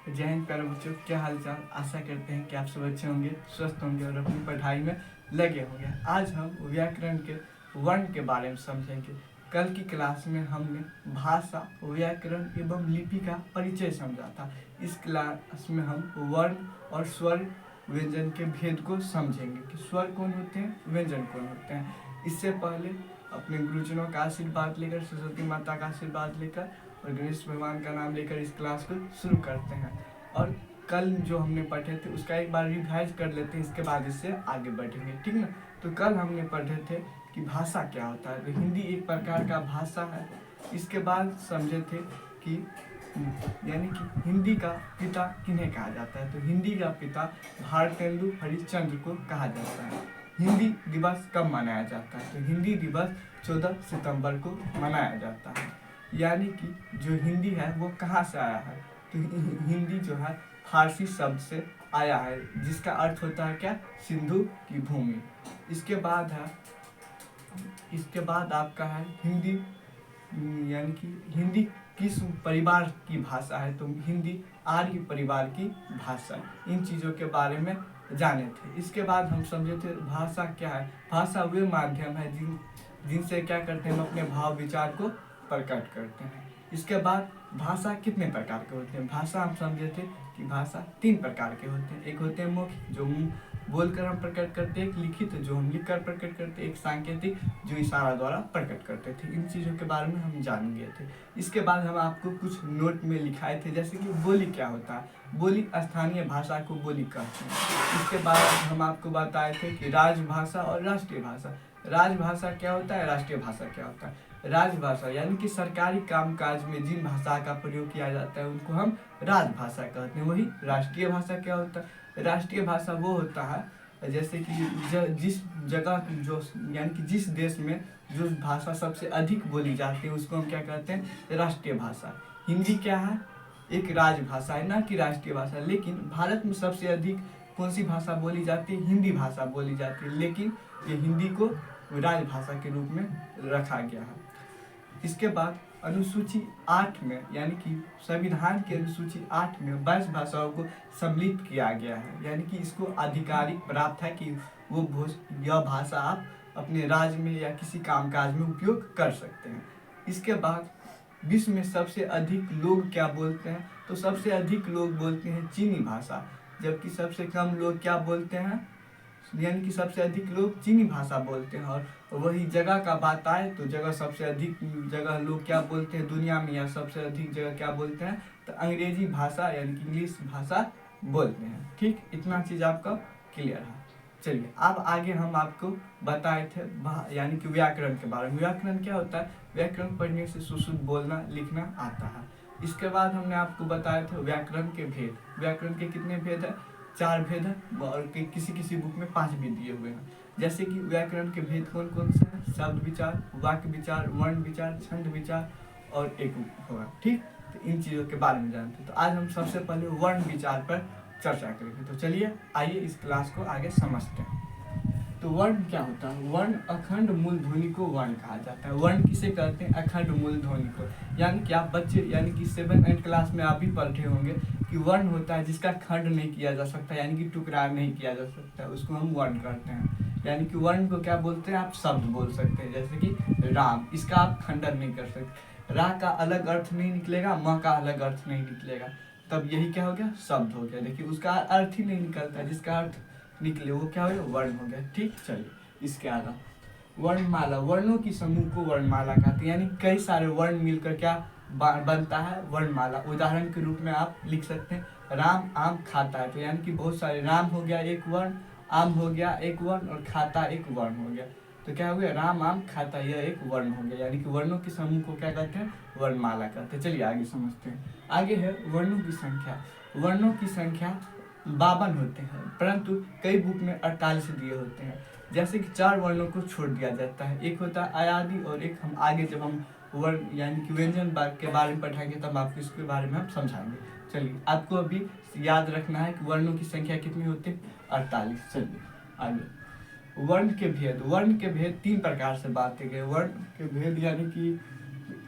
जय हिंद प्यारे बच्चों, क्या हाल चाल। आशा करते हैं कि आप सब अच्छे होंगे, स्वस्थ होंगे और अपनी पढ़ाई में लगे होंगे। आज हम व्याकरण के वर्ण के बारे में समझेंगे। कल की क्लास में हमने भाषा, व्याकरण एवं लिपि का परिचय समझा था। इस क्लास में हम वर्ण और स्वर व्यंजन के भेद को समझेंगे कि स्वर कौन होते हैं, व्यंजन कौन होते हैं। इससे पहले अपने गुरुजनों का आशीर्वाद लेकर, सरस्वती माता का आशीर्वाद लेकर और गणेश भगवान का नाम लेकर इस क्लास को शुरू करते हैं। और कल जो हमने पढ़े थे उसका एक बार रिवाइज कर लेते हैं, इसके बाद इससे आगे बढ़ेंगे, ठीक ना। तो कल हमने पढ़े थे कि भाषा क्या होता है। तो हिंदी एक प्रकार का भाषा है। इसके बाद समझे थे कि यानी कि हिंदी का पिता किन्हें कहा जाता है। तो हिंदी का पिता भारतेंदु हरिश्चंद्र को कहा जाता है। हिंदी दिवस कब मनाया जाता है। तो हिंदी दिवस 14 सितंबर को मनाया जाता है। यानी कि जो हिंदी है वो कहाँ से आया है। तो हिंदी जो है फारसी शब्द से आया है, जिसका अर्थ होता है क्या, सिंधु की भूमि। इसके बाद आपका है हिंदी, यानी कि हिंदी किस परिवार की भाषा है। तो हिंदी आर्य परिवार की भाषा। इन चीज़ों के बारे में जाने थे। इसके बाद हम समझे थे भाषा क्या है। भाषा वे माध्यम है जिनसे क्या करते हैं, हम अपने भाव विचार को प्रकट करते हैं। इसके बाद भाषा कितने प्रकार के होते हैं। भाषा हम समझे थे कि भाषा 3 प्रकार के होते हैं। एक होते हैं मौखिक, जो बोलकर हम प्रकट करते हैं। एक लिखित, जो हम लिखकर प्रकट करते हैं। एक सांकेतिक, जो इशारा द्वारा प्रकट करते थे। इन चीज़ों के बारे में हम जान गए थे। इसके बाद हम आपको कुछ नोट में लिखाए थे, जैसे कि बोली क्या होता है। बोली स्थानीय भाषा को बोली कहते हैं। इसके बाद हम आपको बताए थे कि राजभाषा और राष्ट्रीय भाषा। राजभाषा क्या होता है, राष्ट्रीय भाषा क्या होता है। राजभाषा यानी कि सरकारी कामकाज में जिन भाषा का प्रयोग किया जाता है उनको हम राजभाषा कहते हैं। वही राष्ट्रीय भाषा क्या होता है। राष्ट्रीय भाषा वो होता है जैसे कि जिस जगह जो, यानी कि जिस देश में जो भाषा सबसे अधिक बोली जाती है उसको हम क्या कहते हैं, राष्ट्रीय भाषा। हिंदी क्या है, एक राजभाषा है, ना कि राष्ट्रीय भाषा। लेकिन भारत में सबसे अधिक कौन सी भाषा बोली जाती है, हिंदी भाषा बोली जाती है। लेकिन ये हिंदी को राजभाषा के रूप में रखा गया है। इसके बाद अनुसूची 8 में, यानी कि संविधान की अनुसूची 8 में 22 भाषाओं को सम्मिलित किया गया है। यानी कि इसको आधिकारिक प्राप्त है कि यह भाषा आप अपने राज्य में या किसी कामकाज में उपयोग कर सकते हैं। इसके बाद विश्व में सबसे अधिक लोग क्या बोलते हैं। तो सबसे अधिक लोग बोलते हैं चीनी भाषा, जबकि सबसे कम लोग क्या बोलते हैं, यानी कि सबसे अधिक लोग चीनी भाषा बोलते हैं। और वही जगह का बात आए तो जगह सबसे अधिक जगह लोग क्या बोलते हैं दुनिया में, या सबसे अधिक जगह क्या बोलते हैं, तो अंग्रेजी भाषा यानी कि इंग्लिश भाषा बोलते हैं। ठीक, इतना चीज़ आपका क्लियर है। चलिए अब आगे हम आपको बताए थे यानी कि व्याकरण के बारे में। व्याकरण क्या होता है, व्याकरण पढ़ने से सुश्रुत बोलना लिखना आता है। इसके बाद हमने आपको बताया था व्याकरण के भेद। व्याकरण के कितने भेद है, 4 भेद है, और किसी किसी बुक में 5 भी दिए हुए हैं। जैसे कि व्याकरण के भेद कौन कौन से हैं, शब्द विचार, वाक्य विचार, वर्ण विचार, छंद विचार और एक होगा। ठीक, तो इन चीज़ों के बारे में जानते हैं। तो आज हम सबसे पहले वर्ण विचार पर चर्चा करेंगे। तो चलिए आइए इस क्लास को आगे समझते हैं। तो वर्ण क्या होता है, वर्ण अखंड मूल ध्वनि को वर्ण कहा जाता है। वर्ण किसे कहते हैं, अखंड मूल ध्वनि को। यानी कि आप बच्चे, यानी कि 7th 8th क्लास में आप भी पढ़े होंगे कि वर्ण होता है जिसका खंड नहीं किया जा सकता, यानी कि टुकड़ा नहीं किया जा सकता, उसको हम वर्ण कहते हैं। यानी कि वर्ण को क्या बोलते हैं, आप शब्द बोल सकते हैं, जैसे कि राम, इसका आप खंडन नहीं कर सकते। रा का अलग अर्थ नहीं निकलेगा, म का अलग अर्थ नहीं निकलेगा, तब यही क्या हो गया, शब्द हो गया। देखिए उसका अर्थ ही नहीं निकलता, जिसका अर्थ निकले वो क्या हो गया, वर्ण हो गया। ठीक, चलिए इसके आगे वर्णमाला। वर्णों की समूह को वर्णमाला कहते हैं। यानी कई सारे वर्ण मिलकर क्या बनता है, वर्णमाला। उदाहरण के रूप में आप लिख सकते हैं राम आम खाता है। तो यानी कि बहुत सारे, राम हो गया एक वर्ण, आम हो गया एक वर्ण, और खाता एक वर्ण हो गया। तो क्या हो गया, राम आम खाता, यह एक वर्ण हो गया। यानी कि वर्णों के समूह को क्या कहते हैं, वर्णमाला कहते हैं। चलिए आगे समझते हैं। आगे है वर्णों की संख्या। वर्णों की संख्या 52 होते हैं, परंतु कई बुक में 48 दिए होते हैं। जैसे कि 4 वर्णों को छोड़ दिया जाता है। एक होता है अयादि, और एक हम आगे जब हम वर्ण यानी कि व्यंजन के बारे में पढ़ाएंगे तब आपको इसके बारे में हम समझाएंगे। चलिए आपको अभी याद रखना है कि वर्णों की संख्या कितनी होती है, 48। चलिए आगे वर्ण के भेद। वर्ण के भेद 3 प्रकार से बांटे गए। वर्ण के भेद यानी कि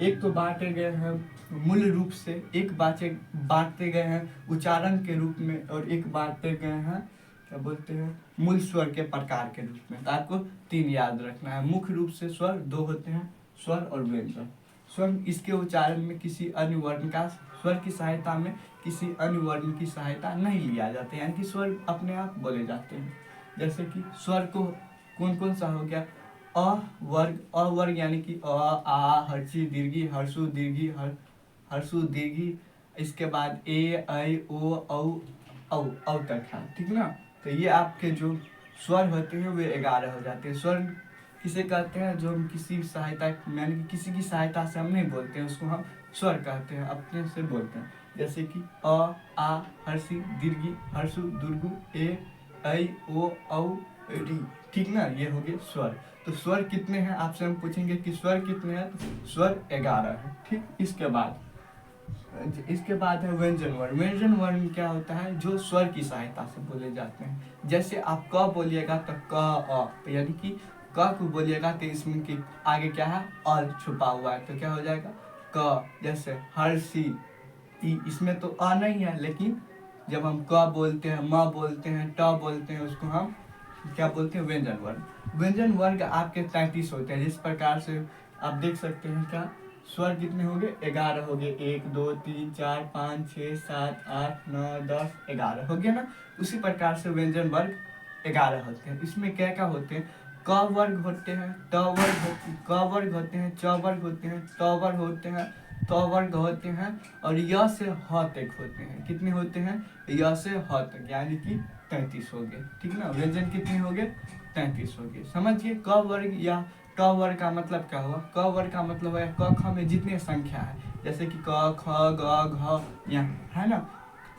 एक तो बांटे गए हैं मूल रूप से एक बांटते गए हैं उच्चारण के रूप में, और एक बांटते गए हैं क्या बोलते हैं मूल स्वर के प्रकार के रूप में। तो आपको 3 याद रखना है। मुख्य रूप से स्वर 2 होते हैं, स्वर और व्यंजन। स्वर इसके उच्चारण में किसी अन्य वर्ण का स्वर की सहायता में किसी अन्य वर्ण की सहायता नहीं लिया जाता, यानी कि स्वर अपने आप बोले जाते हैं। जैसे कि स्वर को कौन कौन सा हो गया, अवर्ग यानी कि अ आ हर्षी दीर्घी हर्षु दीर्घी हर्षु दीर्घी, इसके बाद ए ऐ ओ औ तक है, ठीक ना। तो ये आपके जो स्वर होते हैं वे 11 हो जाते हैं। स्वर किसे कहते हैं, जो हम किसी सहायता यानी कि किसी की सहायता से हम नहीं बोलते हैं, उसको हम स्वर कहते हैं, अपने से बोलते हैं। जैसे कि अ आ हर्षी दीर्घी हर्षु दुर्गु ए ऐ ओ औ री, ठीक ना, ये हो गए स्वर। तो स्वर कितने हैं, आपसे हम पूछेंगे कि स्वर कितने हैं, तो स्वर 11 है, ठीक। इसके बाद है व्यंजन वर्ण। व्यंजन वर्ण क्या होता है, जो स्वर की सहायता से बोले जाते हैं। जैसे आप क बोलिएगा तो क अ, यानी कि क को बोलिएगा तो इसमें कि आगे क्या है, अ छुपा हुआ है, तो क्या हो जाएगा क। जैसे हर्षी, इसमें तो अ नहीं है, लेकिन जब हम क बोलते हैं, म बोलते हैं, ट बोलते हैं, उसको हम क्या बोलते हैं, व्यंजन वर्ण। व्यंजन वर्ग आपके 33 होते हैं। जिस प्रकार से आप देख सकते हैं, क्या स्वर कितने हो गए, 11 हो गए, 1 2 3 4 5 6 7 8 9 10 11 हो गया ना। उसी प्रकार से व्यंजन वर्ग 11 होते हैं। इसमें क्या क्या होते हैं, क वर्ग होते हैं, ट वर्ग होते हैं, क वर्ग होते हैं, च वर्ग होते हैं, त वर्ग होते हैं, त वर्ग होते हैं, और य से ह तक होते हैं। कितने होते हैं, य से ह तक, यानी कि 33 हो गए, ठीक ना। व्यंजन कितने हो गए, 33 हो गए। समझिए क वर्ग या क वर्ग का मतलब क्या हुआ, क वर्ग का मतलब है क ख में जितने संख्या है, जैसे कि क ख ग घ यहाँ है ना,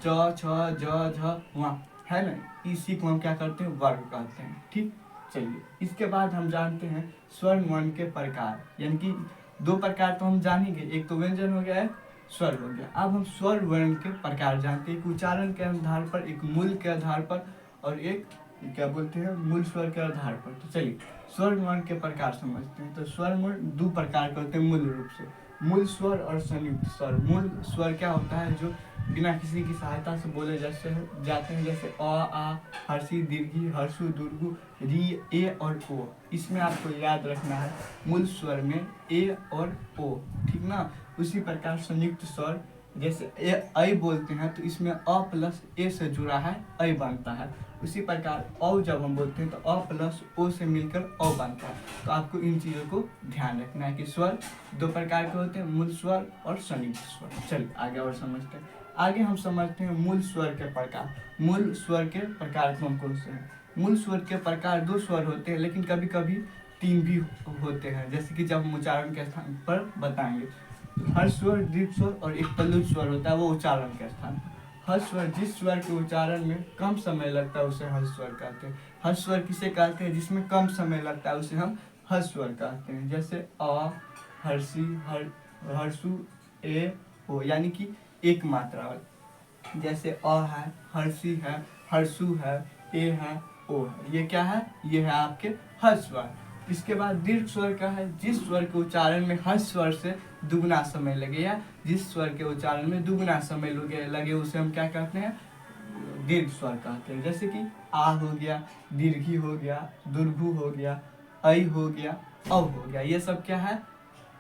च छ ज झ वहाँ है ना, इसी को हम क्या करते हैं, वर्ग कहते हैं, ठीक। चलिए, इसके बाद हम जानते हैं स्वर वर्ण के प्रकार, यानी कि 2 प्रकार तो हम जान ही गए, एक तो व्यंजन हो गया, एक स्वर हो गया। अब हम स्वर वर्ण के प्रकार जानते हैं, एक उच्चारण के आधार पर, एक मूल के आधार पर, और एक क्या बोलते हैं, मूल स्वर के आधार पर। तो चलिए स्वर वर्ण के प्रकार समझते हैं। तो स्वर वर्ण 2 प्रकार के होते हैं मूल रूप से, मूल स्वर और संयुक्त स्वर। मूल स्वर क्या होता है, जो बिना किसी की सहायता से बोले जाते हैं, जैसे अ आ हर्षी दीर्घी हर्षु दुर्गु री ए और ओ। इसमें आपको याद रखना है मूल स्वर में ए और ओ, ठीक ना। उसी प्रकार संयुक्त स्वर, जैसे ऐ बोलते हैं तो इसमें अ प्लस ए से जुड़ा है ऐ बनता है। उसी प्रकार औ जब हम बोलते हैं तो अ प्लस ओ से मिलकर औ बनता है। तो आपको इन चीज़ों को ध्यान रखना है कि स्वर 2 प्रकार के होते हैं, मूल स्वर और संयुक्त स्वर। चलिए आगे और समझते हैं। आगे हम समझते हैं मूल स्वर के प्रकार। मूल स्वर के प्रकार कौन कौन से हैं। मूल स्वर के प्रकार 2 स्वर होते हैं, लेकिन कभी कभी 3 भी होते हैं, जैसे कि जब हम उच्चारण के स्थान पर बताएंगे। हर्ष स्वर, दीर्घ स्वर और एक प्लुत स्वर होता है, वो उच्चारण के स्थान पर। हर्ष स्वर, जिस स्वर के उच्चारण में कम समय लगता है उसे हर्ष स्वर कहते हैं। हर्ष स्वर किसे कहते हैं, जिसमें कम समय लगता है उसे हम हर्ष स्वर कहते हैं। जैसे अ हर्षी हर्षु ए ओ, यानी कि एक मात्रा वाला। जैसे अ है, हर्षी है, हर्षु है, ए है, ओ है, ये क्या है, ये है आपके हर्ष स्वर। इसके बाद दीर्घ स्वर का है, जिस स्वर के उच्चारण में हर्ष स्वर से दुगुना समय लगे, या जिस स्वर के उच्चारण में दुगुना समय लगे उसे हम क्या कहते हैं, दीर्घ स्वर कहते हैं। जैसे कि आ हो गया, दीर्घी हो गया, दुर्घु हो गया, ऐ हो गया, औ हो गया, ये सब क्या है,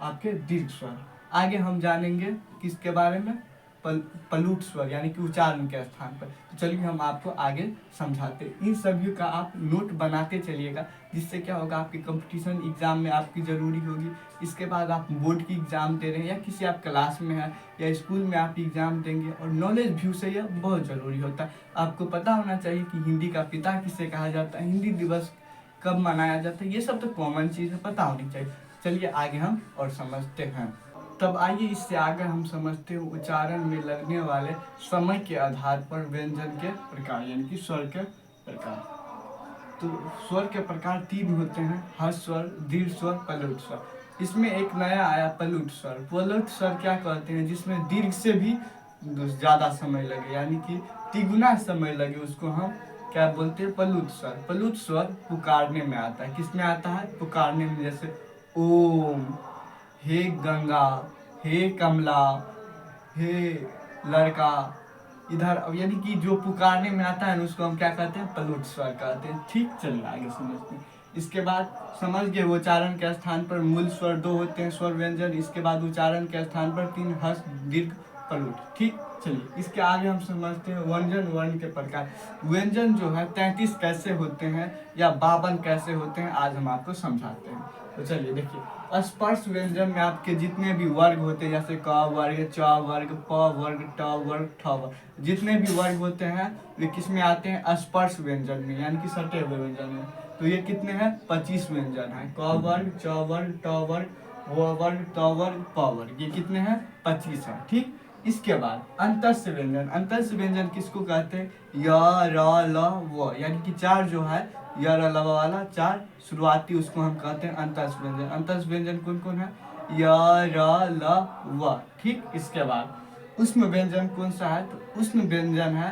आपके दीर्घ स्वर। आगे हम जानेंगे किसके बारे में, पलूट स्वर, यानी कि उच्चारण के स्थान पर। तो चलिए हम आपको आगे समझाते हैं। इन सभी का आप नोट बनाते चलिएगा, जिससे क्या होगा, आपके कंपटीशन एग्जाम में आपकी ज़रूरी होगी। इसके बाद आप बोर्ड की एग्ज़ाम दे रहे हैं, या किसी आप क्लास में है या स्कूल में आप एग्ज़ाम देंगे, और नॉलेज व्यू से यह बहुत ज़रूरी होता है। आपको पता होना चाहिए कि हिंदी का पिता किसे कहा जाता है, हिंदी दिवस कब मनाया जाता है, ये सब तो कॉमन चीज़ है, पता होनी चाहिए। चलिए आगे हम और समझते हैं। तब आइए इससे आगे हम समझते हैं उच्चारण में लगने वाले समय के आधार पर व्यंजन के प्रकार, यानी कि स्वर के प्रकार। तो स्वर के प्रकार 3 होते हैं, हर्ष स्वर, दीर्घ स्वर, पलुट स्वर। इसमें एक नया आया पलुट स्वर। पलुट स्वर क्या कहते हैं, जिसमें दीर्घ से भी ज़्यादा समय लगे, यानी कि तिगुना समय लगे, उसको हम क्या बोलते हैं, पलुट स्वर। पलुट स्वर पुकारने में आता है, किस में आता है, पुकारने में। जैसे ओम, हे गंगा, हे कमला, हे लड़का, इधर। अब यानी कि जो पुकारने में आता है ना उसको हम क्या कहते हैं, पलूट स्वर कहते हैं। ठीक, चलिए आगे समझते हैं। इसके बाद समझ गए उच्चारण के स्थान पर मूल स्वर 2 होते हैं, स्वर व्यंजन। इसके बाद उच्चारण के स्थान पर 3 हस्त दीर्घ पलूट। ठीक, चलिए इसके आगे हम समझते हैं व्यंजन वर्ण के प्रकार। व्यंजन जो है 33 कैसे होते हैं या 52 कैसे होते हैं, आज हम आपको समझाते हैं। तो चलिए देखिए, स्पर्श व्यंजन में आपके जितने भी वर्ग होते हैं, जैसे क वर्ग, च वर्ग, प वर्ग, ट वर्ग, ठ वर्ग, जितने भी वर्ग होते हैं वे किस में आते हैं, स्पर्श व्यंजन में, यानी कि सटे हुए व्यंजन में। तो ये कितने हैं, 25 व्यंजन है। क वर्ग, च वर्ग, ट वर्ग, व वर्ग, त वर्ग, प वर्ग, ये कितने हैं, 25 है। ठीक, इसके बाद अंतस्य व्यंजन। अंतस्य व्यंजन किसको कहते हैं, य, र, ल, व, यानी कि 4 जो है य, र, ल, व वाला 4 शुरुआती, उसको हम कहते हैं अंतस्य व्यंजन। अंतस्य व्यंजन कौन कौन है, य, र, ल, व। ठीक, इसके बाद उष्म व्यंजन कौन सा है, तो उष्म व्यंजन है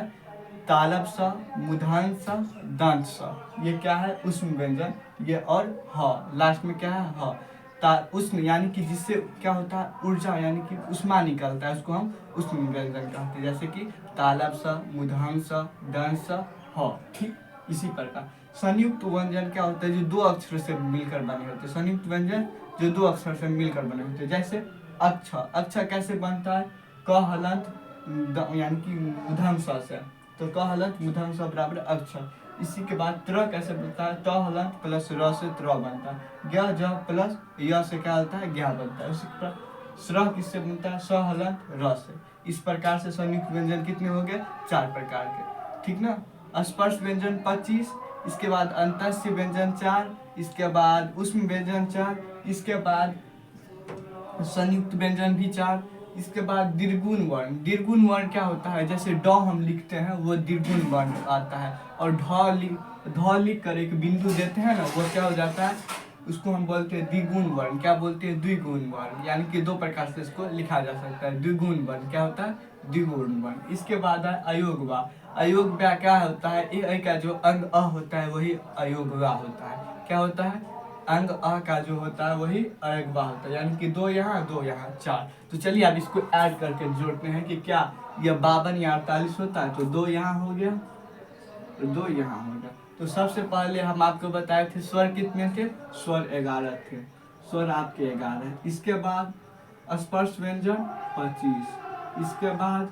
तालब सा, मूर्धन्य सा, दंत सा। ये क्या है, उष्म व्यंजन। ये और ह लास्ट में क्या है, ह। उष्ण यानी कि जिससे क्या होता है, ऊर्जा यानी कि उष्मा निकलता है, उसको हम उष्ण व्यंजन कहते हैं। जैसे कि तालब सा, मूर्धन्य सा, दंत सा, ह। ठीक, इसी प्रकार संयुक्त व्यंजन क्या होता है, जो 2 अक्षर से मिलकर बने होते हैं। संयुक्त व्यंजन जो 2 अक्षर से मिलकर बने होते हैं, जैसे अक्षर। अक्षर कैसे बनता है, क हलंत यानी कि मूर्धन्य स से, तो क हलंत मूर्धन्य स बराबर अक्षर। इसी के बाद त्र कैसे बनता है, त हलंत प्लस र से त्र बनता है। ग ज प्लस य से क्या होता है, ज्ञा बनता है। उसी प्रकार स्र किससे बनता है, स हलंत र से। इस प्रकार से संयुक्त व्यंजन कितने हो गए, 4 प्रकार के। ठीक ना, स्पर्श व्यंजन 25, इसके बाद अंतस्य व्यंजन 4, इसके बाद उष्म व्यंजन 4, इसके बाद संयुक्त व्यंजन भी 4, इसके बाद दीर्घुण वर्ण। दीर्घुण वर्ण क्या होता है, जैसे ड हम लिखते हैं वो दीर्घुण वर्ण आता है, और ढ लिख कर एक बिंदु देते हैं ना, वो क्या हो जाता है, उसको हम बोलते हैं द्विगुण वर्ण। क्या बोलते हैं, द्विगुण वर्ण, यानी कि 2 प्रकार से इसको लिखा जा सकता है। द्विगुण वर्ण क्या होता है, द्विगुण वर्ण। इसके बाद है अयोगवा। अयोगवा क्या होता है, ए का जो अंग अ होता है वही अयोगवा होता है। क्या होता है, अंग अ का जो होता है वही अयोगवा होता है, यानी कि 2 यहाँ 2 यहाँ 4। तो चलिए अब इसको ऐड करके जोड़ते हैं कि क्या यह 52 या 48 होता है। तो 2 यहाँ हो गया, तो 2 यहाँ हो गया। तो सबसे पहले हम आपको बताए थे स्वर कितने थे, स्वर 11 थे, स्वर आपके 11। इसके बाद स्पर्श व्यंजन 25, इसके बाद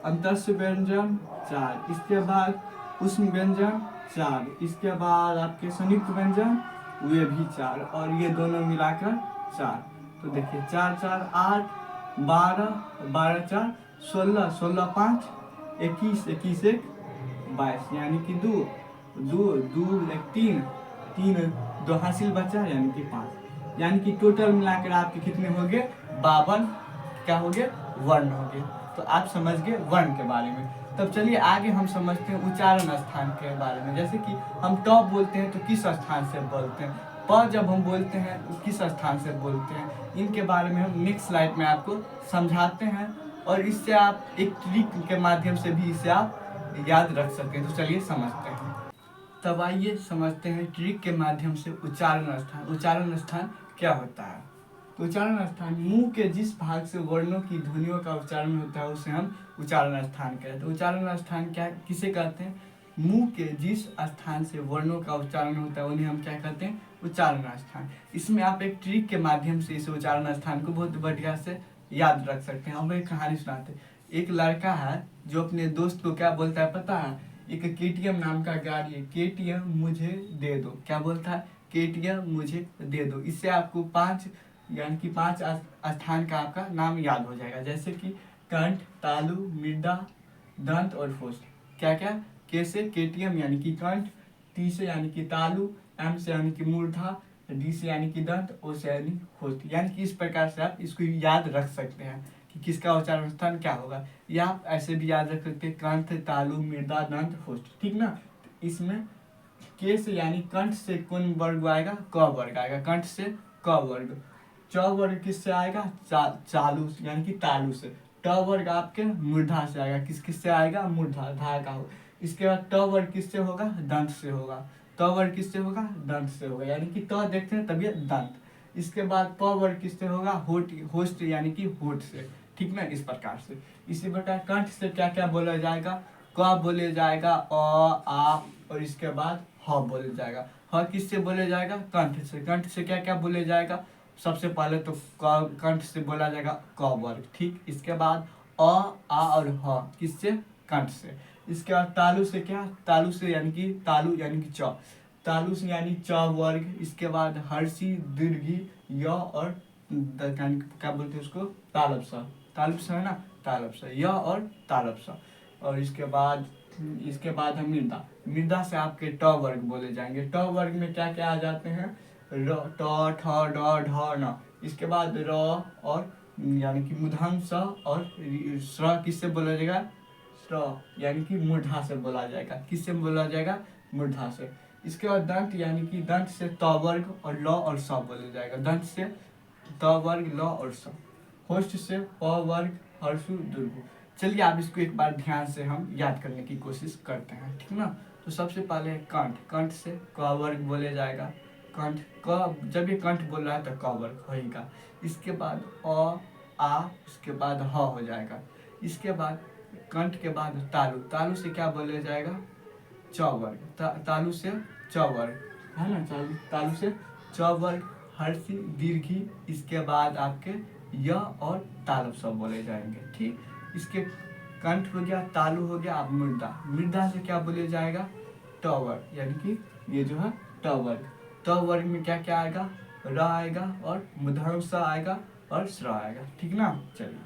अंतस्य व्यंजन 4, इसके बाद उष्म व्यंजन 4, इसके बाद आपके संयुक्त व्यंजन वे भी 4, और ये दोनों मिलाकर 4। तो देखिए 4 4 8, 12, 12 4 16, 16 5 21, 21 1 22, यानी कि 2 2 2 3 3 2 हासिल बचा, यानी कि 5। यानी कि टोटल मिलाकर आपके कितने हो गए, 52 क्या हो गए, वर्ण हो गए। तो आप समझ गए वर्ण के बारे में। तब चलिए आगे हम समझते हैं उच्चारण स्थान के बारे में। जैसे कि हम टॉप बोलते हैं तो किस स्थान से बोलते हैं, प जब हम बोलते हैं तो किस स्थान से बोलते हैं, इनके बारे में हम नेक्स्ट स्लाइड में आपको समझाते हैं, और इससे आप एक ट्रिक के माध्यम से भी इसे आप याद रख सकते हैं। तो चलिए समझते हैं। तब आइए समझते हैं ट्रिक के माध्यम से उच्चारण स्थान। उच्चारण स्थान क्या होता है, तो उच्चारण स्थान मुंह के जिस भाग से वर्णों की ध्वनियों का उच्चारण होता है उसे हम उच्चारण स्थान कहते हैं। उच्चारण स्थान क्या किसे कहते हैं, मुंह के जिस स्थान से वर्णों का उच्चारण होता है उन्हें हम क्या कहते हैं, उच्चारण स्थान। इसमें आप एक ट्रिक के माध्यम से इस उच्चारण स्थान को बहुत बढ़िया से याद रख सकते हैं। हम एक कहानी सुनाते हैं। एक लड़का है जो अपने दोस्त को क्या बोलता है पता है, एक KTM नाम का गाड़ी है, KTM मुझे दे दो। क्या बोलता है, KTM मुझे दे दो। इससे आपको 5 यानी कि 5 स्थान का आपका नाम याद हो जाएगा, जैसे कि कंठ, तालु, मृदा, दंत और होस्ट। क्या क्या, के से KTM यानी कि कंठ, T से यानी कि तालु, M से यानी कि मूर्धा, D से यानी कि दंत, O से यानी होस्ट। यानी कि इस प्रकार से आप इसको याद रख सकते हैं कि किसका उच्चारण स्थान क्या होगा। या आप ऐसे भी याद रख सकते हैं कंठ, तालु, मृदा, दंत, होस्ट। ठीक ना, इसमें के से यानी कंठ से कौन वर्ग आएगा, क वर्ग आएगा, कंठ से क वर्ग। च वर्ग किससे आएगा, चालू यानी कि तालु से। ट वर्ग आपके मूर्धा से आएगा, किस से आएगा, मूर्धा, धा का हो। इसके बाद ट वर्ग किससे होगा, दंत से होगा। त वर्ग किससे होगा, दंत से होगा, यानी कि त देखते हैं तभी दंत। इसके बाद प वर्ग किससे होगा, होस्ट यानी कि होठ से। ठीक ना, इस प्रकार से। इसी प्रकार कंठ से क्या क्या बोला जाएगा, क बोले जाएगा, आ और इसके बाद ह बोले जाएगा। ह किससे बोले जाएगा, कंठ से। कंठ से क्या क्या बोले जाएगा, सबसे पहले तो कंठ से बोला जाएगा क वर्ग, ठीक। इसके बाद आ और ह किससे, कंठ से। इसके बाद तालु से क्या, तालु से यानी कि तालु यानी कि च, तालु से यानी च वर्ग। इसके बाद हर्षी दीर्घी य और क्या बोलते हैं उसको, तालब सा, तालब सा है ना, तालब सा, य और तालब सा। और इसके बाद है मृदा। मृदा से आपके ट वर्ग बोले जाएंगे। ट वर्ग में क्या क्या आ जाते हैं, ट ठ ड ढ न। इसके बाद र और यानी कि मूर्धन्य स और स्र किससे बोला जाएगा, स्र यानी कि मूर्धा से बोला जाएगा। किससे बोला जाएगा, मूर्धा से। इसके बाद दंत यानी कि दंत से त वर्ग और ल और स बोले जाएगा। दंत से त वर्ग, ल और स। होष्ठ से प वर्ग, हर्षु दुर्गु। चलिए आप इसको एक बार ध्यान से हम याद करने की कोशिश करते हैं, ठीक ना। तो सबसे पहले कंठ, कंठ से क वर्ग बोले जाएगा। कंठ क, जब ये कंठ बोल रहा है तो क वर्ग होगा। इसके बाद आ, इसके बाद ह हो जाएगा। इसके बाद कंठ के बाद तालु, तालु से क्या बोले जाएगा, च वर्ग। तालु से च वर्ग है ना, तालु से च वर्ग, हर्षी दीर्घी। इसके बाद आपके य और तालब सब बोले जाएंगे, ठीक। इसके कंठ हो गया, तालु हो गया। अब मृदा, मृदा से क्या बोले जाएगा, ट वर्ग, यानी कि ये जो है ट वर्ग। ट वर्ग में क्या क्या आएगा, र आएगा और मूर्धन्य स आएगा और स्र आएगा, ठीक ना। चलिए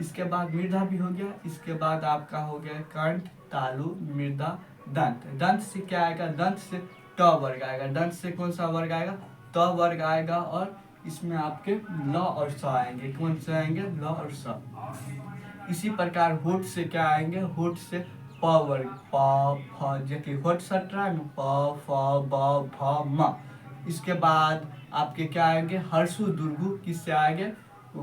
इसके बाद मृदा भी हो गया। इसके बाद आपका हो गया कंठ, तालु, मृदा, दंत। दंत से क्या आएगा, दंत से ट वर्ग आएगा। दंत से कौन सा वर्ग आएगा, त वर्ग आएगा और इसमें आपके ल और स आएंगे। कौन से आएंगे, ल और स। इसी प्रकार होठ से क्या आएंगे, होठ से प वर्ग, प फ, देखिए होठ सट रहा है ना, प फ ब भ म। इसके बाद आपके क्या आएंगे, हर्षु दुर्गु, किससे आएंगे,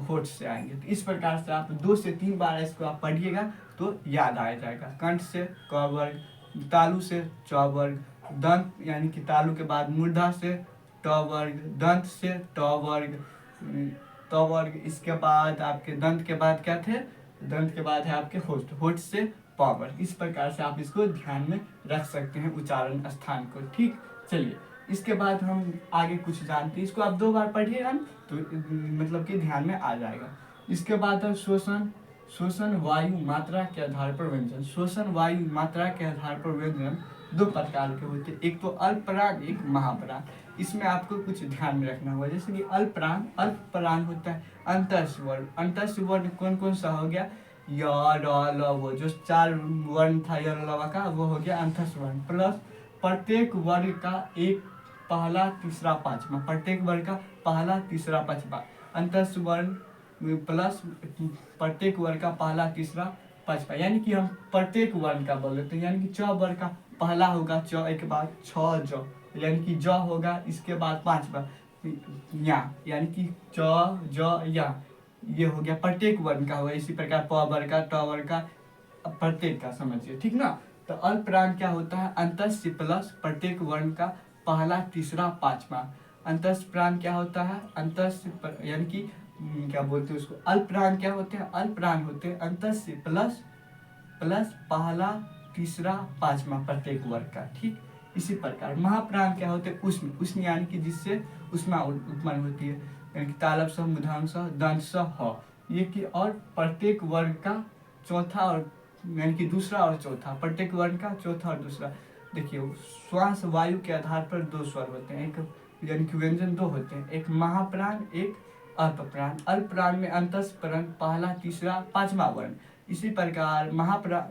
होठ से आएंगे। तो इस प्रकार से आप 2 से 3 बार इसको आप पढ़िएगा तो याद आ जाएगा। कंठ से क वर्ग, तालु से च वर्ग, दंत यानी कि तालु के बाद मूर्धा से ट वर्ग, दंत से ट वर्ग, त वर्ग। इसके बाद आपके दंत के बाद क्या थे, दंत के बाद है आपके होठ, होठ से प वर्ग। इस प्रकार से आप इसको ध्यान में रख सकते हैं उच्चारण स्थान को, ठीक। चलिए इसके बाद हम आगे कुछ जानते हैं। इसको आप 2 बार पढ़िएगा तो मतलब कि ध्यान में आ जाएगा। इसके बाद है श्वसन। श्वसन वायु मात्रा के आधार पर व्यंजन। श्वसन वायु मात्रा के आधार पर व्यंजन 2 प्रकार के होते हैं, एक तो अल्पप्राण, एक महाप्राण। इसमें आपको कुछ ध्यान में रखना होगा। जैसे कि अल्पप्राण, अल्पप्राण होता है अंतःस्वर्ण। अंतःस्वर्ण कौन कौन सा हो गया, य र ल वो जो 4 वर्ण था य र ल का, वो हो गया अंतःस्वर्ण। प्लस प्रत्येक वर्ग का एक पहला तीसरा पांचवा, प्रत्येक वर्ग का पहला तीसरा पांचवा अंतःस्वर्ण प्लस प्रत्येक वर्ग का पहला तीसरा पांचवा, यानी कि हम प्रत्येक वर्ण का बोल लेते हैं। यानी कि च वर्ग का पहला होगा च, एक बाद छ ज, यानी कि ज होगा। इसके बाद पांचवा या, यानी कि च ज या, ये हो गया प्रत्येक वर्ण का होगा। इसी प्रकार प वर्ग का, ट वर्ग का, प्रत्येक का समझिए, ठीक ना। तो अल्पप्राण क्या होता है, अंतस्य प्लस प्रत्येक वर्ण का पहला तीसरा पांचवा। अंतःप्राण क्या होता है, अंतस्य यानी कि क्या बोलते हैं उसको, अल्पप्राण क्या होते हैं, अल्पप्राण होते हैं अंतस्य प्लस पहला तीसरा पांचवा प्रत्येक वर्ग का, ठीक। इसी प्रकार महाप्राण क्या होते हैं, उष्ण, उष्ण यानी कि जिससे उष्मा उत्पन्न होती है, यानी कि तालब स, मूर्धन्य स, दंत स, ह, ये कि और प्रत्येक वर्ग का चौथा और यानी कि दूसरा और चौथा, प्रत्येक वर्ण का चौथा और दूसरा। देखिए श्वास वायु के आधार पर 2 स्वर होते हैं, एक यानी कि व्यंजन 2 होते हैं, एक महाप्राण, एक अल्पप्राण। अल्पप्राण में अंतःप्राण पहला तीसरा पांचवा वर्ण। इसी प्रकार अल्पप्राण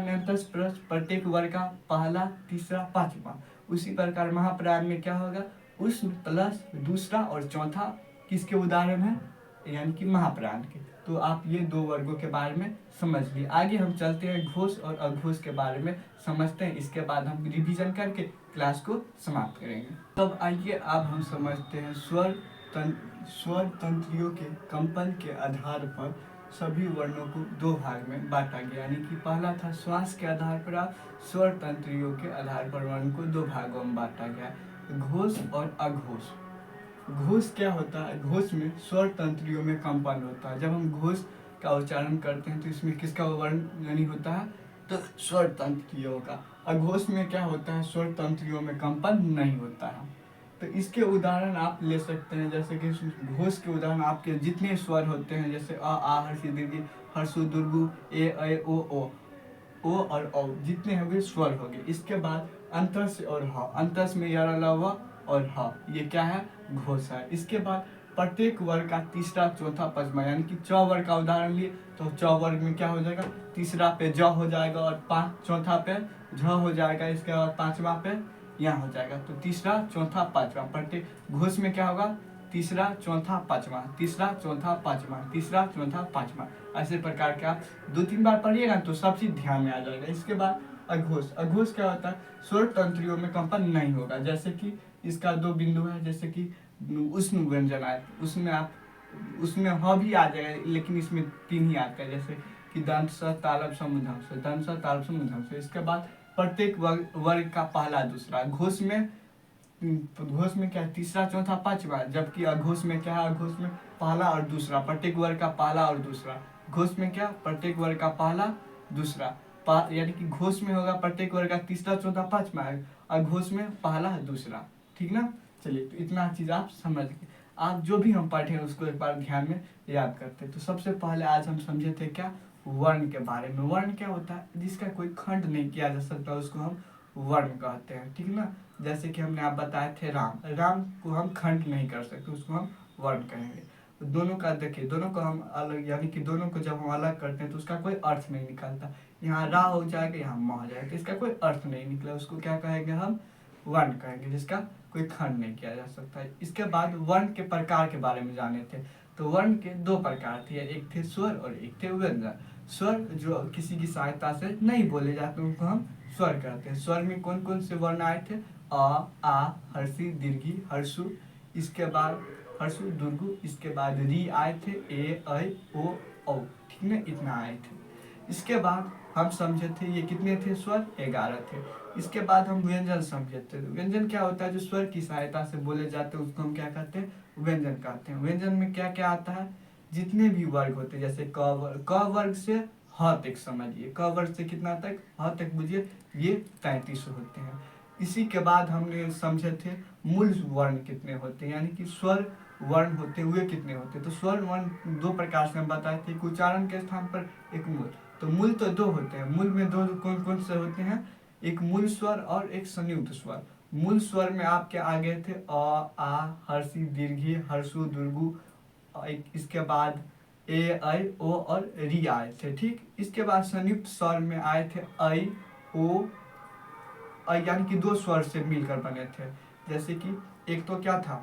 में अंतःप्राण प्रत्येक वर्ग का पहला तीसरा पांचवा। उसी प्रकार महाप्राण में क्या होगा, उष्ण प्लस दूसरा और चौथा, किसके उदाहरण है, यानी कि महाप्राण के। तो आप ये 2 वर्गों के बारे में समझ लिए। आगे हम चलते हैं घोष और अघोष के बारे में समझते हैं। इसके बाद हम रिवीजन करके क्लास को समाप्त करेंगे। तब आइए अब हम समझते हैं स्वर तंत्रियों के कंपन के आधार पर सभी वर्णों को 2 भाग में बांटा गया। यानी कि पहला था श्वास के आधार पर, आप स्वर तंत्रियों के आधार पर वर्ण को 2 भागों में बांटा गया, घोष और अघोष। घोष क्या होता है, घोष में स्वर तंत्रियों में कंपन होता है। जब हम घोष का उच्चारण करते हैं तो इसमें किसका वर्ण यानी होता है, तो स्वर तंत्रियों का। अघोष में क्या होता है, स्वर तंत्रियों में कंपन नहीं होता है। तो इसके उदाहरण आप ले सकते हैं, जैसे कि घोष के उदाहरण आपके जितने स्वर होते हैं, जैसे अ आ हर्षि दीर्घ हर्षु दुर्गु ए ऐ ओ और औ जितने होंगे स्वर होंगे। इसके बाद अंतस और ह, अंतस में य ल व और ह, ये क्या है, घोष है। इसके बाद प्रत्येक वर्ग का तीसरा चौथा पंचमा, यानी कि च वर्ग का उदाहरण लिए तो च वर्ग में क्या हो जाएगा, तीसरा पे ज हो जाएगा और चौथा पे झ हो जाएगा। इसके बाद पांचवा पे यहाँ हो जाएगा। तो तीसरा चौथा पांचवा, प्रत्येक घोष में क्या होगा, तीसरा चौथा पांचवा, तीसरा चौथा पांचवा, तीसरा चौथा पांचवा, ऐसे प्रकार के आप 2-3 बार पढ़िएगा तो सब चीज ध्यान में आ जाएगा। इसके बाद अघोष, अघोष क्या होता है, स्वर तंत्रियों में कंपन नहीं होगा। जैसे कि इसका 2 बिंदु है, जैसे कि उष्ण व्यंजन आए, उसमें आप उसमें ह भी आ जाएगा, लेकिन इसमें 3 ही आता है, जैसे कि दंत स तालव्य स मूर्धन्य स, दंत स तालव्य स मूर्धन्य स। इसके बाद प्रत्येक वर्ग का पहला दूसरा, घोष में क्या है, तीसरा चौथा पांचवा, जबकि अघोष में क्या है, अघोष में पहला और दूसरा, प्रत्येक वर्ग का पहला और दूसरा। घोष में क्या, प्रत्येक वर्ग का पहला दूसरा, यानी कि घोष में होगा प्रत्येक वर्ग का तीसरा चौथा पांचवा है, और घोष में पहला दूसरा। ठीक ना, चलिए तो इतना चीज आप समझ गए। आप जो भी हम पढ़े उसको एक बार ध्यान में याद करते। तो सबसे पहले आज हम समझे थे क्या, वर्ण के बारे में। वर्ण क्या होता है, जिसका कोई खंड नहीं किया जा सकता उसको हम वर्ण कहते हैं। ठीक ना, जैसे कि हमने आप बताए थे राम, राम को हम खंड नहीं कर सकते, उसको हम वर्ण कहेंगे। दोनों का देखिए, दोनों को हम अलग, यानी कि दोनों को जब हम अलग करते हैं तो उसका कोई अर्थ नहीं निकलता। यहाँ रा हो जाएगा, यहाँ म हो जाएगा, तो इसका कोई अर्थ नहीं निकला, उसको क्या कहेंगे हम, वर्ण कहेंगे, जिसका कोई खंड नहीं किया जा सकता है। इसके बाद वर्ण के प्रकार के बारे में जाने थे। तो वर्ण के 2 प्रकार थे, एक थे स्वर और एक थे व्यंजन। स्वर जो किसी की सहायता से नहीं बोले जाते उनको हम स्वर कहते हैं। स्वर में कौन कौन से वर्ण आए थे, अ आ हर्षि दीर्घी हर्षु, इसके बाद हर्षु दुर्गु, इसके बाद री आए थे, ए ऐ ओ औ। ठीक ना, इतना आए थे। इसके बाद हम समझे थे ये कितने थे, स्वर 11 थे। इसके बाद हम व्यंजन समझे थे। व्यंजन क्या होता है, जो स्वर की सहायता से बोले जाते हैं उसको हम क्या कहते हैं, व्यंजन कहते हैं। व्यंजन में क्या क्या आता है, जितने भी वर्ग होते हैं, जैसे क वर्ग से ह तक समझिए, क वर्ग से कितना तक, ह तक बुझिए, ये 33 होते हैं। इसी के बाद हमने समझे थे मूल वर्ण कितने होते हैं, यानी कि स्वर वर्ण होते हुए कितने होते हैं। तो स्वर वर्ण 2 प्रकार से हम बताए थे, एक उच्चारण के स्थान पर, एक मूल। तो मूल तो 2 होते हैं, मूल में 2 कौन कौन से होते हैं, एक मूल स्वर और एक संयुक्त स्वर। मूल स्वर में आपके आगे थे अ आ हर्षि दीर्घी हर्षु दुर्गु, इसके बाद ए ऐ ओ और री आए थे। ठीक, इसके बाद संयुक्त स्वर में आए थे ऐ ओ, यानी कि 2 स्वर से मिलकर बने थे। जैसे कि एक तो क्या था,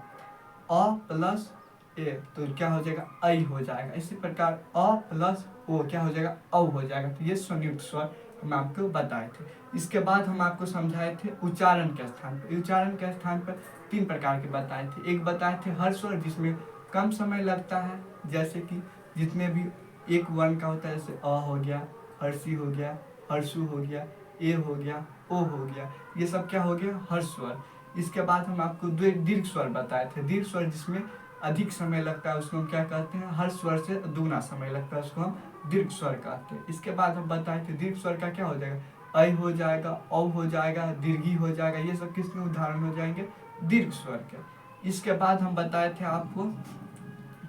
अ प्लस ए, तो क्या हो जाएगा, ऐ हो जाएगा। इसी प्रकार अ प्लस ओ क्या हो जाएगा, औ हो जाएगा। तो ये संयुक्त स्वर हम आपको बताए थे। इसके बाद हम आपको समझाए थे उच्चारण के स्थान पर। उच्चारण के स्थान पर 3 प्रकार के बताए थे। एक बताए थे हर स्वर जिसमें कम समय लगता है, जैसे कि जितने भी एक वर्ण का होता है, जैसे अ हो गया, हर्षि हो गया, हर्षु हो गया, ए हो गया, ओ हो गया, ये सब क्या हो गया, हर स्वर। इसके बाद हम आपको दीर्घ स्वर बताए थे। दीर्घ स्वर जिसमें अधिक समय लगता है उसको हम क्या कहते हैं, हर स्वर से दुगना समय लगता है, उसको हम दीर्घ स्वर कहते हैं। इसके बाद हम बताए थे दीर्घ स्वर का क्या हो जाएगा, ऐ हो जाएगा, औ हो जाएगा, दीर्घी हो जाएगा, ये सब किसके उदाहरण हो जाएंगे, दीर्घ स्वर के। इसके बाद हम बताए थे आपको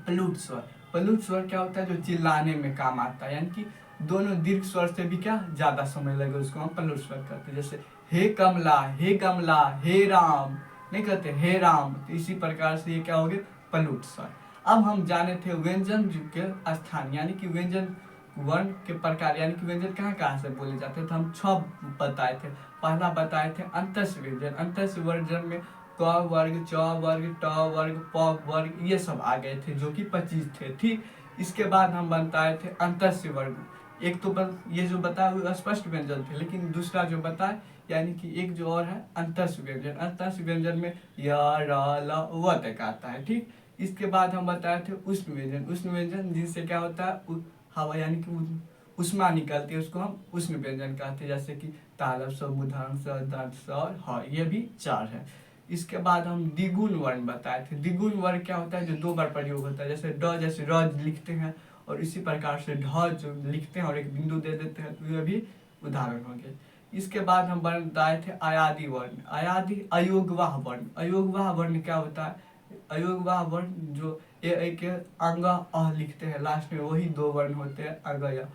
प्लुत स्वर। प्लुत स्वर क्या होता है, जो चिल्लाने में काम आता है, यानी कि दोनों दीर्घ स्वर से भी क्या ज्यादा समय लगे, उसको हम प्लुत स्वर कहते हैं। जैसे हे कमला, हे कमला, हे राम नहीं कहते, हे राम। तो इसी प्रकार से ये क्या हो गए, प्लुत स्वर। अब हम जाने थे व्यंजन के स्थान, यानी कि व्यंजन वर्ण के प्रकार, यानी कि व्यंजन कहाँ कहाँ से बोले जाते हैं। तो हम 6 बताए थे। पहला बताए थे अंतस्य व्यंजन। अंतस्य व्यंजन में क वर्ग, च वर्ग, ट वर्ग, प वर्ग, ये सब आ गए थे, जो कि 25 थे। ठीक, इसके बाद हम बताए थे अंतस्य वर्ग। एक तो ये जो बताया हुआ स्पष्ट व्यंजन थे, लेकिन दूसरा जो बताए, यानी कि एक जो और है अंतस्य व्यंजन। अंतस्य व्यंजन में य र ल व तक आता है। ठीक, इसके बाद हम बताए थे उष्ण व्यंजन। उष्ण व्यंजन जिनसे क्या होता है, हवा यानी कि उष्मा निकलती है, उसको हम उष्ण व्यंजन कहते हैं। जैसे कि तालव्य स, मूर्धन्य स, दंत स और ह, ये भी 4 है। इसके बाद हम द्विगुण वर्ण बताए थे। द्विगुण वर्ण क्या होता है, जो 2 बार प्रयोग होता है, जैसे ड जैसे र लिखते हैं और इसी प्रकार से ढ जो लिखते हैं और एक बिंदु दे देते हैं, तो ये भी उदाहरण हो गए। इसके बाद हम वर्ण बताए थे अयादि वर्ण। अयादि अयोगवाह वर्ण। अयोगवाह वर्ण क्या होता है, अयोगवाह वर्ण जो ए के अंग अ लिखते हैं लास्ट में, वही 2 वर्ण होते हैं अगय,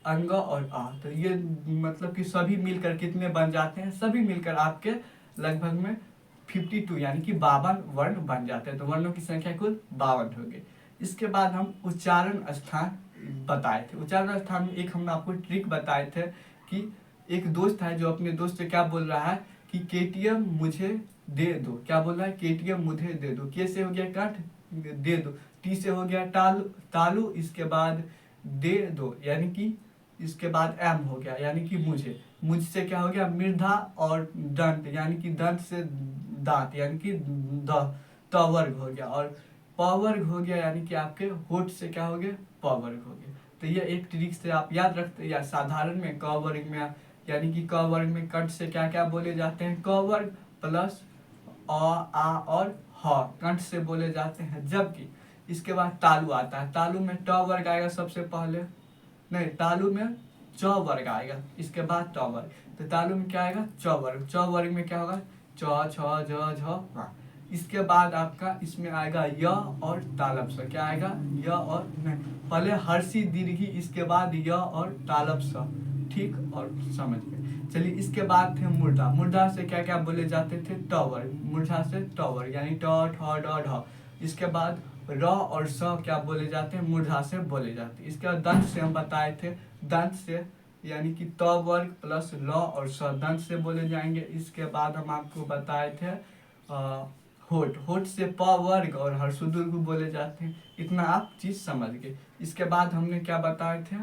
अंग और आ। तो ये मतलब कि सभी मिलकर कितने बन जाते हैं, सभी मिलकर आपके लगभग में 52 यानी कि 52 वर्ण बन जाते हैं। तो वर्णों की संख्या कुल 52 हो गई। इसके बाद हम उच्चारण स्थान बताए थे। उच्चारण स्थान में एक हमने आपको ट्रिक बताए थे कि एक दोस्त है जो अपने दोस्त से क्या बोल रहा है कि केटीएम मुझे दे दो। क्या बोल रहा है, केटीएम मुझे दे दो। के से हो गया काट, दे दो। टी से हो गया तालु तालु, इसके बाद दे दो यानी कि इसके बाद एम हो गया यानी कि मुझे। मुझसे क्या हो गया मृधा और दंत यानी कि दंत से दांत यानी कि द वर्ग हो गया, और प वर्ग हो गया यानी कि आपके होठ से क्या हो गया प वर्ग हो गया। तो ये एक ट्रिक से आप याद रखते हैं। या साधारण में क वर्ग में यानी कि क वर्ग में कंठ से क्या क्या बोले जाते हैं, क वर्ग प्लस अ आ और ह कंठ से बोले जाते हैं। जबकि इसके बाद तालु आता है। तालु में ट वर्ग आएगा सबसे पहले, नहीं तालु में च वर्ग आएगा, इसके बाद ट वर्ग। तो तालु में क्या आएगा च वर्ग। च वर्ग में क्या होगा च छ ज झ वा। इसके बाद आपका इसमें आएगा य और तालब स। क्या आएगा य और नहीं, पहले हर्षी दीर्घी, इसके बाद य और तालब स। ठीक, और समझ गए। चलिए इसके बाद थे मूर्धा। मूर्धा से क्या क्या बोले जाते थे, ट वर्ग। मूर्धा से ट वर्ग यानी ट ठ ड ढ। इसके बाद र और स क्या बोले जाते हैं, मूर्धा से बोले जाते हैं। इसके बाद दंत से हम बताए थे, दंत से यानी कि त वर्ग प्लस ल और स दंत से बोले जाएंगे। इसके बाद हम आपको बताए थे होठ। होठ से प वर्ग और हर्षोदीर्घ बोले जाते हैं। इतना आप चीज समझ गए। इसके बाद हमने क्या बताए थे,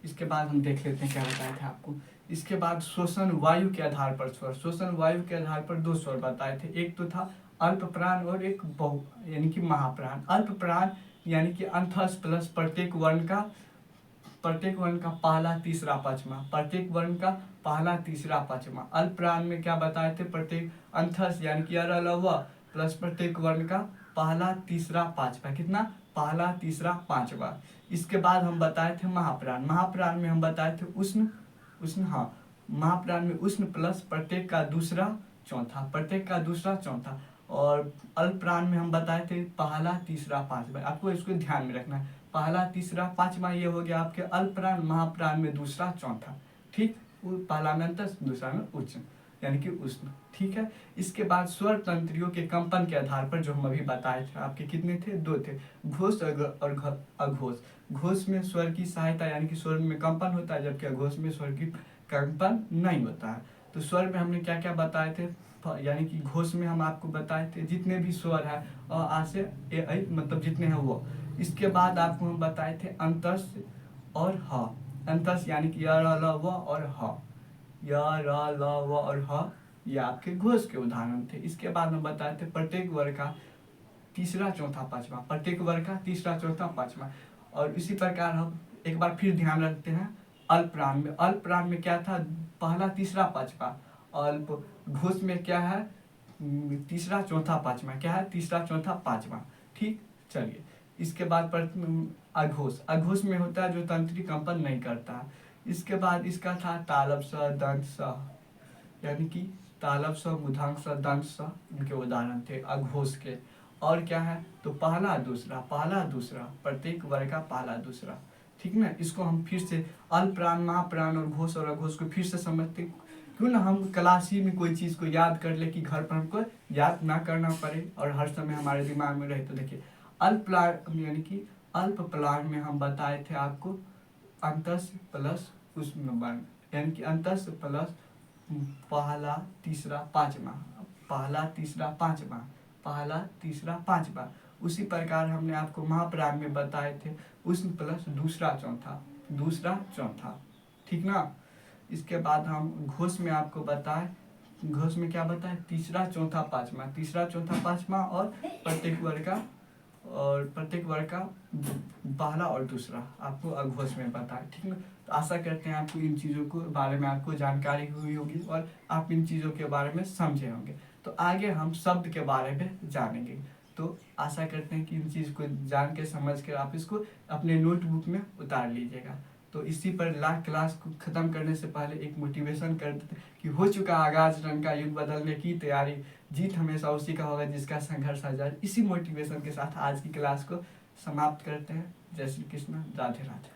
इसके बाद हम देख लेते हैं क्या बताए थे आपको। इसके बाद श्वसन वायु के आधार पर स्वर। श्वसन वायु के आधार पर 2 स्वर बताए थे। एक तो था अल्प प्राण और एक बहु यानी कि महाप्राण। अल्प प्राण यानी कि अंथस प्लस प्रत्येक वर्ण का पहला तीसरा पांचवा, प्रत्येक वर्ण का पहला तीसरा पांचवा। अल्प प्राण में क्या बताए थे, प्रत्येक अंथस यानी कि अरलव प्लस प्रत्येक वर्ण का पहला तीसरा पांचवा। कितना, पहला तीसरा पांचवा। इसके बाद हम बताए थे महाप्राण। महाप्राण में हम बताए थे उष्ण हाँ, महाप्राण में उष्ण प्लस प्रत्येक का दूसरा चौथा, प्रत्येक का दूसरा चौथा। और अल्प प्राण में हम बताए थे पहला तीसरा पांचवा। आपको इसको ध्यान में रखना है, पहला तीसरा पांचवा ये हो गया आपके अल्प प्राण। महाप्राण में दूसरा चौथा। ठीक, पहला में अंतस, दूसरा में उच्च यानी कि उष्ण। ठीक है। इसके बाद स्वर तंत्रियों के कंपन के आधार पर जो हम अभी बताए थे, आपके कितने थे, 2 थे, घोष और अघोष। घोष में स्वर की सहायता यानी कि स्वर में कंपन होता है, जबकि अघोष में स्वर की कंपन नहीं होता है। तो स्वर में हमने क्या क्या बताए थे, यानी कि घोष में हम आपको बताए थे जितने भी स्वर है अ आ से ए ऐ मतलब जितने हैं वो। इसके बाद आपको हम बताए थे अंतस और ह। अंतस यानी कि य र ल व और ह, य र ल व और ह, ये आपके घोष के उदाहरण थे। इसके बाद हम बताए थे प्रत्येक वर्ग का तीसरा चौथा पांचवा, प्रत्येक वर्ग का तीसरा चौथा पांचवा। और इसी प्रकार हम एक बार फिर ध्यान रखते हैं अल्प प्राण में। अल्प प्राण में क्या था, पहला तीसरा पांचवा। अल्प घोष में क्या है, तीसरा चौथा पांचवा। क्या है, तीसरा चौथा पांचवा। ठीक, चलिए इसके बाद पर अघोष। अघोष में होता है जो तंत्री कंपन नहीं करता। इसके बाद इसका था तालब स, दंत स, यानी कि तालब स, मुधांग स, दंत स, इनके उदाहरण थे अघोष के। और क्या है, तो पहला दूसरा, प्रत्येक वर्ग का पहला दूसरा। ठीक ना, इसको हम फिर से अल्प प्राण, महाप्राण और घोष और अघोष को फिर से समझते। क्यों ना हम क्लास ही में कोई चीज़ को याद कर ले कि घर पर हमको याद ना करना पड़े और हर समय हमारे दिमाग में रहे। तो देखिए अल्प प्राण यानी कि अल्प प्राण में हम बताए थे आपको अंतस प्लस उष्ण वर्ण, यानी कि अंतस प्लस पहला तीसरा पांचवा, पहला तीसरा पांचवा, पहला तीसरा पांचवा। उसी प्रकार हमने आपको महाप्राण में बताए थे उष्ण प्लस दूसरा चौथा, दूसरा चौथा। ठीक ना। इसके बाद हम घोष में आपको बताए, घोष में क्या बताए, तीसरा चौथा पांचवा, तीसरा चौथा पांचवा। और प्रत्येक वर्ग का पहला और दूसरा आपको अघोष में बताए। ठीक ना। तो आशा करते हैं आपको इन चीज़ों को बारे में आपको जानकारी हुई होगी और आप इन चीज़ों के बारे में समझे होंगे। तो आगे हम शब्द के बारे में जानेंगे। तो आशा करते हैं कि इन चीज़ को जान के समझ कर आप इसको अपने नोटबुक में उतार लीजिएगा। तो इसी पर क्लास को ख़त्म करने से पहले एक मोटिवेशन कर देते कि हो चुका आगाज रंग का युग बदलने की तैयारी, जीत हमेशा उसी का होगा जिसका संघर्ष हजार। इसी मोटिवेशन के साथ आज की क्लास को समाप्त करते हैं। जय श्री कृष्ण, राधे राधे।